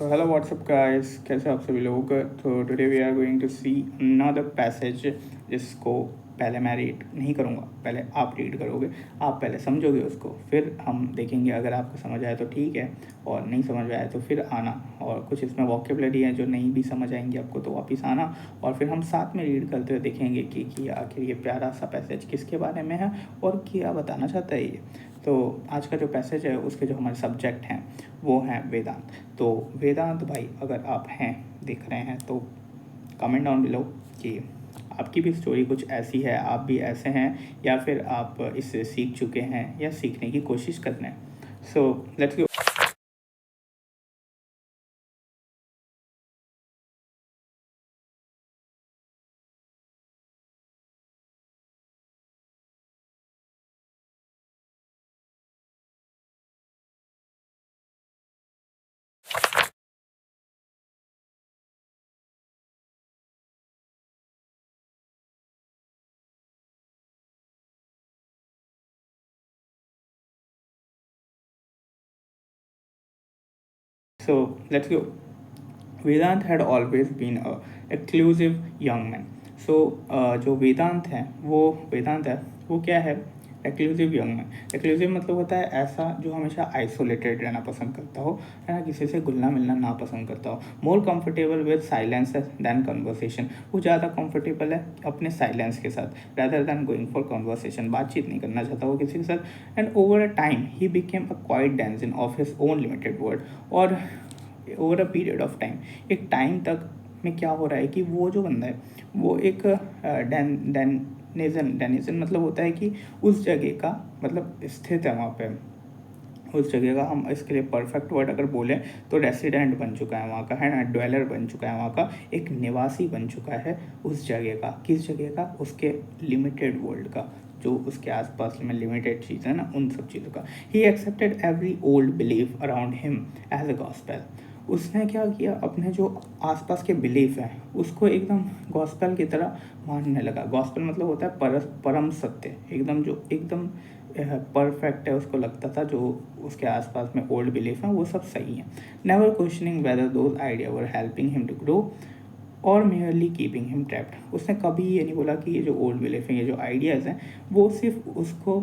So hello, what's up guys? कैसे आप सभी लोग? तो today we are going to see another passage जिसको पहले मैं रीड नहीं करूँगा, पहले आप रीड करोगे, आप पहले समझोगे उसको, फिर हम देखेंगे। अगर आपको समझ आए तो ठीक है, और नहीं समझ आए तो फिर आना। और कुछ इसमें वोकेबलरी है जो नहीं भी समझ आएंगी आपको तो वापस आना, और फिर हम साथ में रीड करते हुए देखेंगे कि आखिर ये प्यारा सा पैसेज किसके बारे में है और क्या बताना चाहता है ये। तो आज का जो पैसेज है उसके जो हमारे सब्जेक्ट हैं वो हैं वेदांत। तो वेदांत भाई, अगर आप हैं, देख रहे हैं तो कमेंट डाउन बिलो कि आपकी भी स्टोरी कुछ ऐसी है, आप भी ऐसे हैं, या फिर आप इससे सीख चुके हैं या सीखने की कोशिश कर रहे हैं। So let's go. Vedant had always been a exclusive young man. So जो वेदांत है वो क्या है? Exclusive young man. एक्सक्लूसिव मतलब होता है ऐसा जो हमेशा आइसोलेटेड रहना पसंद करता हो, है ना, किसी से घुलना मिलना ना पसंद करता हो। More comfortable with silence than conversation. वो ज़्यादा कंफर्टेबल है अपने साइलेंस के साथ rather than going for conversation. बातचीत नहीं करना चाहता वो किसी के साथ। And over a time he became a quiet dungeon of his own limited word. और over a period of time, एक टाइम तक में क्या हो रहा है कि वो जो बंदा है वो एक डेनिजन मतलब होता है कि उस जगह का मतलब स्थित है वहाँ पे। उस जगह का हम इसके लिए परफेक्ट वर्ड अगर बोलें तो रेसिडेंट बन चुका है वहाँ का, है ना, ड्वेलर बन चुका है वहाँ का, एक निवासी बन चुका है उस जगह का। किस जगह का? उसके लिमिटेड वर्ल्ड का, जो उसके आसपास में लिमिटेड चीज़ है ना, उन सब चीज़ों का। He accepted every old belief around him as a gospel. उसने क्या किया, अपने जो आसपास के बिलीफ हैं उसको एकदम गॉस्पेल की तरह मानने लगा। गॉस्पेल मतलब होता है परम सत्य, एकदम जो एकदम परफेक्ट है उसको लगता था। जो उसके आसपास में ओल्ड बिलीफ हैं वो सब सही हैं। Never questioning whether those idea were helping him to grow और मेयरली कीपिंग हिम ट्रैप्ड। उसने कभी ये नहीं बोला कि ये जो ओल्ड बिलीफ हैं, ये जो आइडियाज़ हैं, वो सिर्फ उसको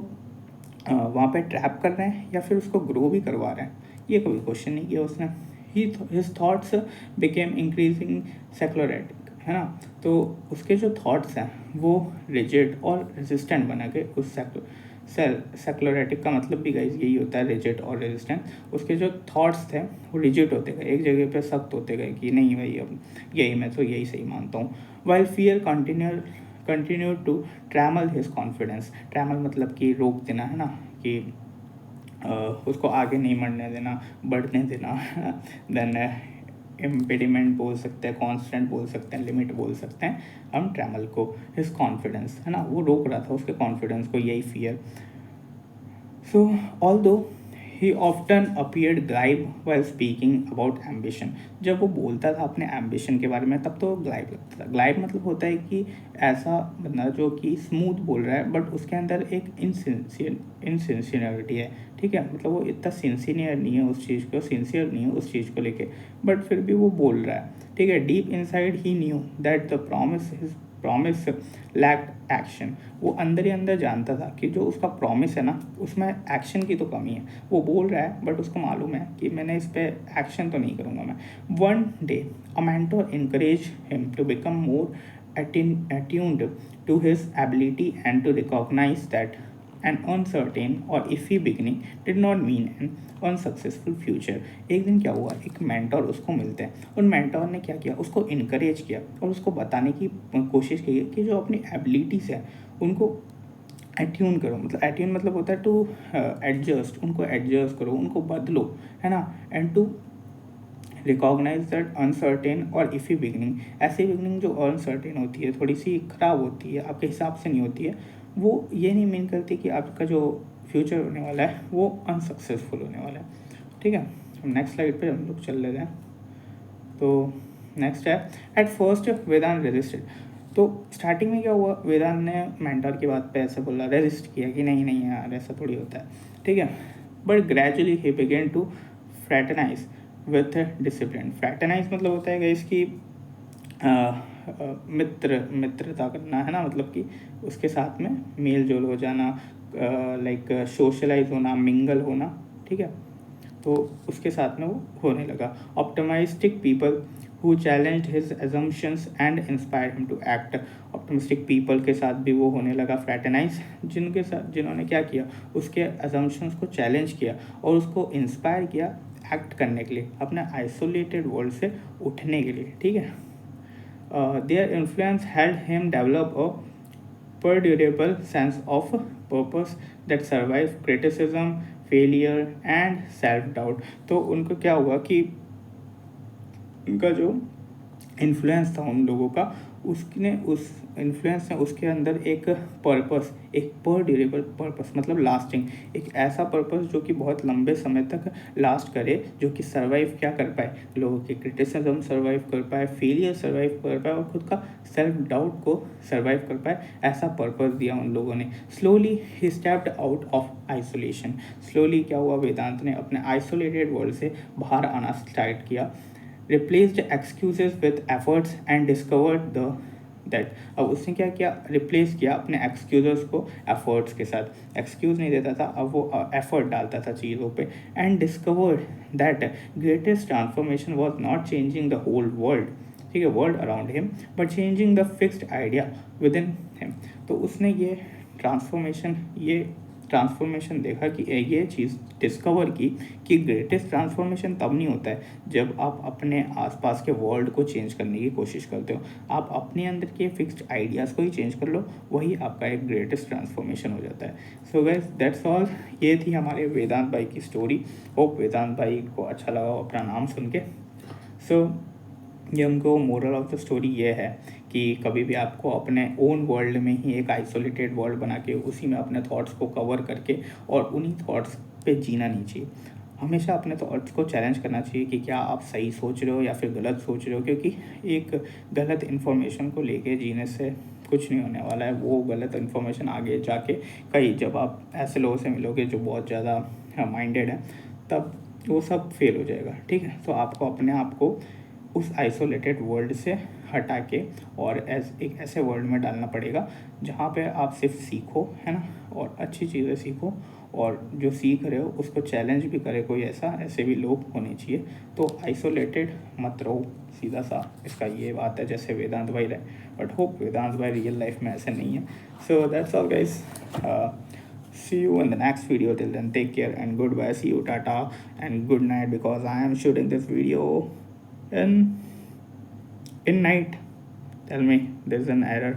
वहाँ पे ट्रैप कर रहे हैं या फिर उसको ग्रो भी करवा रहे हैं, ये कभी क्वेश्चन नहीं किया उसने। हिज थॉट्स बिकेम इंक्रीजिंग सेक्युलरिटिक, है ना। तो उसके जो थॉट्स हैं वो रिजिड और रेजिस्टेंट बना के उस सेक्युलरिटिक का मतलब भी गाइस यही होता है, रिजिड और रेजिस्टेंट। उसके जो थॉट्स थे वो रिजिड होते गए, एक जगह पे सख्त होते गए कि नहीं भाई अब यही, मैं तो यही सही मानता हूँ। While fear continue to trammel his confidence. Trammel मतलब कि रोक देना, है ना, कि उसको आगे नहीं बढ़ने देना, बढ़ने देना। देन इम्पेडिमेंट बोल सकते हैं, कॉन्स्टेंट बोल सकते हैं, लिमिट बोल सकते हैं हम ट्रैमल को। हिज कॉन्फिडेंस, है ना, वो रोक रहा था उसके कॉन्फिडेंस को, यही fear. So, although he often appeared glib while speaking about ambition, जब वो बोलता था अपने एम्बिशन के बारे में तब तो ग्लाइब लगता था। ग्लाइब मतलब होता है कि ऐसा बंदा जो कि स्मूथ बोल रहा है बट उसके अंदर एक इनसिंसियरिटी है, ठीक है, मतलब वो इतना सिंसियर नहीं है उस चीज़ को, सिंसियर नहीं है उस चीज़ को लेके, बट फिर भी वो बोल रहा है, ठीक है। Deep inside he knew that the promise lacked action. वो अंदर ही अंदर जानता था कि जो उसका प्रॉमिस है ना उसमें एक्शन की तो कमी है। वो बोल रहा है बट उसको मालूम है कि मैंने इस पर एक्शन तो नहीं करूँगा मैं। One day a mentor encouraged him to become more attuned to his ability and to recognize that an uncertain or iffy beginning did not mean an unsuccessful future. एक दिन क्या हुआ, एक मेंटर उसको मिलते हैं, उन मेंटर ने क्या किया, उसको इनकरेज किया और उसको बताने की कोशिश की कि जो अपनी एबिलिटीज़ है उनको एट्यून करो। मतलब एट्यून मतलब होता है टू एडजस्ट, उनको एडजस्ट करो, उनको बदलो, है ना। And to recognise that uncertain और इफ़ी बिगनिंग, ऐसी बिगनिंग जो अनसर्टेन होती है, थोड़ी सी ख़राब होती है, आपके हिसाब से नहीं होती है, वो ये नहीं मीन करती कि आपका जो फ्यूचर होने वाला है वो अनसक्सेसफुल होने वाला है, ठीक है। नेक्स्ट स्लाइड पे हम लोग चल लेते हैं। तो नेक्स्ट है, एट फर्स्ट वेदांत रेजिस्टेड। तो स्टार्टिंग में क्या हुआ, वेदांत ने मेंटर की बात पे ऐसे बोला, रेजिस्ट किया कि नहीं नहीं यार ऐसा थोड़ी होता है, ठीक है। But gradually he began to fraternize with discipline. Fraternize मतलब होता है गाइस कि मित्रता करना, है ना, मतलब कि उसके साथ में मेल जोल हो जाना, लाइक सोशलाइज होना, मिंगल होना, ठीक है। तो उसके साथ में वो होने लगा। Optimistic people who challenged his assumptions and inspire him to act. Optimistic people के साथ भी वो होने लगा फ्रैटरनाइज, जिनके साथ जिन्होंने क्या किया, उसके assumptions को चैलेंज किया और उसको इंस्पायर किया एक्ट करने के लिए, अपने आइसोलेटेड वर्ल्ड से उठने के लिए, ठीक है। Their influence helped him develop a perdurable sense of purpose that survived criticism, failure and self doubt। तो उनको क्या हुआ कि उनका जो इन्फ्लुएंस था उन लोगों का, उसने उस इन्फ्लुएंस ने उसके अंदर एक पर्पस, एक पर ड्यूरेबल पर्पस मतलब लास्टिंग, एक ऐसा पर्पस जो कि बहुत लंबे समय तक लास्ट करे, जो कि सर्वाइव क्या कर पाए, लोगों के क्रिटिसिज्म सर्वाइव कर पाए, फेलियर सर्वाइव कर पाए और खुद का सेल्फ डाउट को सर्वाइव कर पाए, ऐसा पर्पस दिया उन लोगों ने। Slowly he stepped out of isolation. Slowly क्या हुआ, वेदांत ने अपने आइसोलेटेड वर्ल्ड से बाहर आना स्टार्ट किया। replaced excuses with efforts and discovered the that। अब उसने क्या किया, रिप्लेस किया अपने एक्सक्यूजेस को एफर्ट्स के साथ। एक्सक्यूज नहीं देता था, अब वो एफर्ट डालता था चीज़ों पे। And discovered that greatest transformation was not changing the whole world, ठीक है, world around him, but changing the fixed idea within him. तो उसने ये ट्रांसफॉर्मेशन देखा कि ये चीज़ डिस्कवर की कि ग्रेटेस्ट ट्रांसफॉर्मेशन तब नहीं होता है जब आप अपने आसपास के वर्ल्ड को चेंज करने की कोशिश करते हो। आप अपने अंदर के फिक्स्ड आइडियाज़ को ही चेंज कर लो, वही आपका एक ग्रेटेस्ट ट्रांसफॉर्मेशन हो जाता है। So guys that's all. ये थी हमारे वेदांत भाई की स्टोरी। होप वेदांत भाई को अच्छा लगा अपना नाम सुन के। सो ये हमको मोरल ऑफ द स्टोरी ये है कि कभी भी आपको अपने ओन वर्ल्ड में ही एक आइसोलेटेड वर्ल्ड बना के उसी में अपने थॉट्स को कवर करके और उन्हीं थॉट्स पे जीना नहीं चाहिए। हमेशा अपने थॉट्स को चैलेंज करना चाहिए कि क्या आप सही सोच रहे हो या फिर गलत सोच रहे हो, क्योंकि एक गलत इन्फॉर्मेशन को लेके जीने से कुछ नहीं होने वाला है। वो गलत इन्फॉर्मेशन आगे जाके कई जब आप ऐसे लोगों से मिलोगे जो बहुत ज़्यादा माइंडेड हैं, तब वो सब फेल हो जाएगा, ठीक है। तो आपको अपने आप को उस आइसोलेटेड वर्ल्ड से हटा के और एक ऐसे वर्ल्ड में डालना पड़ेगा जहाँ पे आप सिर्फ सीखो, है ना, और अच्छी चीज़ें सीखो, और जो सीख रहे हो उसको चैलेंज भी करे कोई, ऐसे भी लोग होने चाहिए। तो आइसोलेटेड मत रहो, सीधा सा इसका ये बात है, जैसे वेदांत भाई रहे। बट होप वेदांत भाई रियल लाइफ में ऐसे नहीं है। So that's all guys. See you in the next video. Till then, take care and goodbye. See you, tata, and good night, because I am shooting this video in night. Tell me there's an error.